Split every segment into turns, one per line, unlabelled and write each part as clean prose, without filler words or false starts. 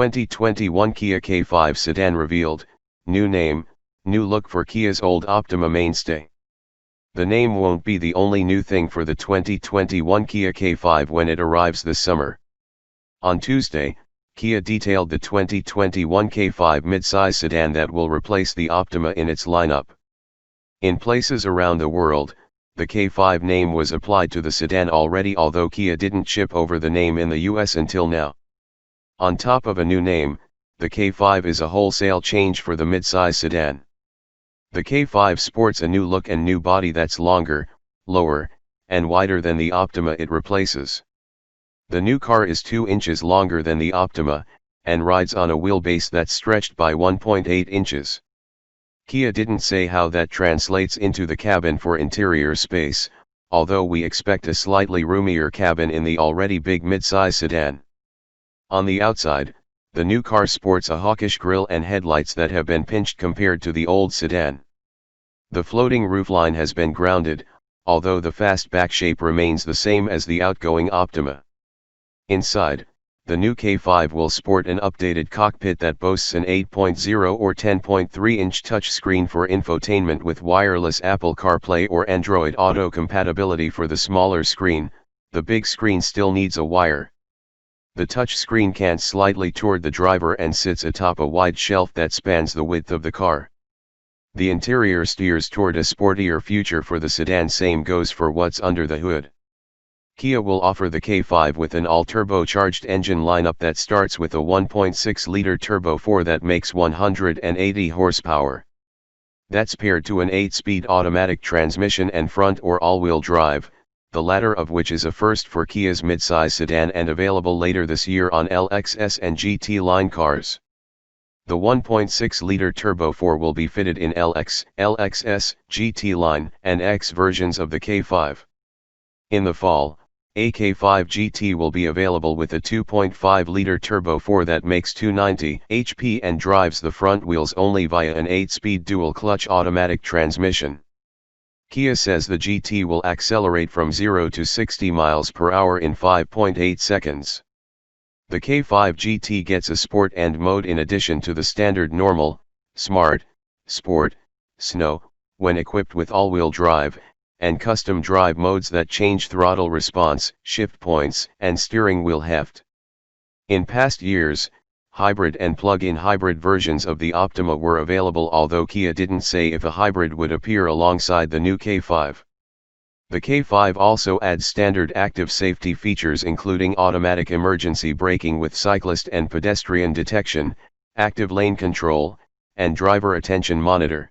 2021 Kia K5 sedan revealed, new name, new look for Kia's old Optima mainstay. The name won't be the only new thing for the 2021 Kia K5 when it arrives this summer. On Tuesday, Kia detailed the 2021 K5 midsize sedan that will replace the Optima in its lineup. In places around the world, the K5 name was applied to the sedan already, although Kia didn't ship over the name in the US until now. On top of a new name, the K5 is a wholesale change for the midsize sedan. The K5 sports a new look and new body that's longer, lower, and wider than the Optima it replaces. The new car is 2 inches longer than the Optima, and rides on a wheelbase that's stretched by 1.8 inches. Kia didn't say how that translates into the cabin for interior space, although we expect a slightly roomier cabin in the already big midsize sedan. On the outside, the new car sports a hawkish grille and headlights that have been pinched compared to the old sedan. The floating roofline has been grounded, although the fastback shape remains the same as the outgoing Optima. Inside, the new K5 will sport an updated cockpit that boasts an 8.0 or 10.3-inch touchscreen for infotainment with wireless Apple CarPlay or Android Auto compatibility for the smaller screen. The big screen still needs a wire. The touchscreen cants slightly toward the driver and sits atop a wide shelf that spans the width of the car. The interior steers toward a sportier future for the sedan. Same goes for what's under the hood. Kia will offer the K5 with an all-turbocharged engine lineup that starts with a 1.6-liter Turbo 4 that makes 180 horsepower. That's paired to an 8-speed automatic transmission and front or all-wheel drive, the latter of which is a first for Kia's midsize sedan and available later this year on LXS and GT line cars. The 1.6-liter Turbo 4 will be fitted in LX, LXS, GT line, and X versions of the K5. In the fall, a K5 GT will be available with a 2.5-liter Turbo 4 that makes 290 HP and drives the front wheels only via an 8-speed dual-clutch automatic transmission. Kia says the GT will accelerate from 0 to 60 miles per hour in 5.8 seconds. The K5 GT gets a Sport and mode in addition to the standard Normal, Smart, Sport, Snow, when equipped with all-wheel drive, and custom drive modes that change throttle response, shift points, and steering wheel heft. In past years, hybrid and plug-in hybrid versions of the Optima were available, although Kia didn't say if a hybrid would appear alongside the new K5. The K5 also adds standard active safety features including automatic emergency braking with cyclist and pedestrian detection, active lane control, and driver attention monitor.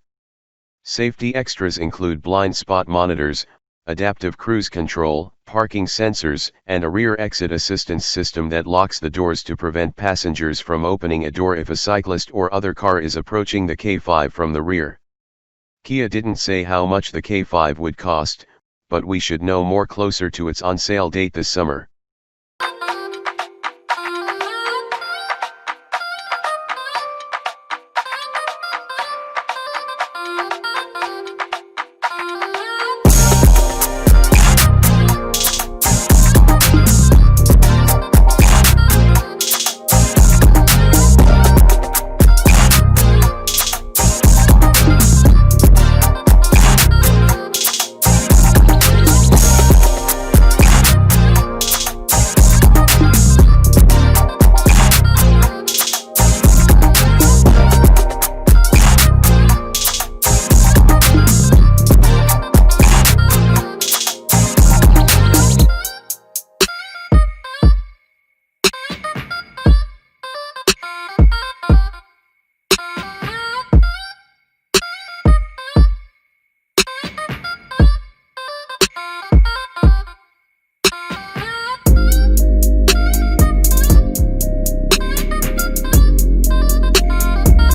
Safety extras include blind spot monitors, adaptive cruise control, parking sensors, and a rear exit assistance system that locks the doors to prevent passengers from opening a door if a cyclist or other car is approaching the K5 from the rear. Kia didn't say how much the K5 would cost, but we should know more closer to its on-sale date this summer.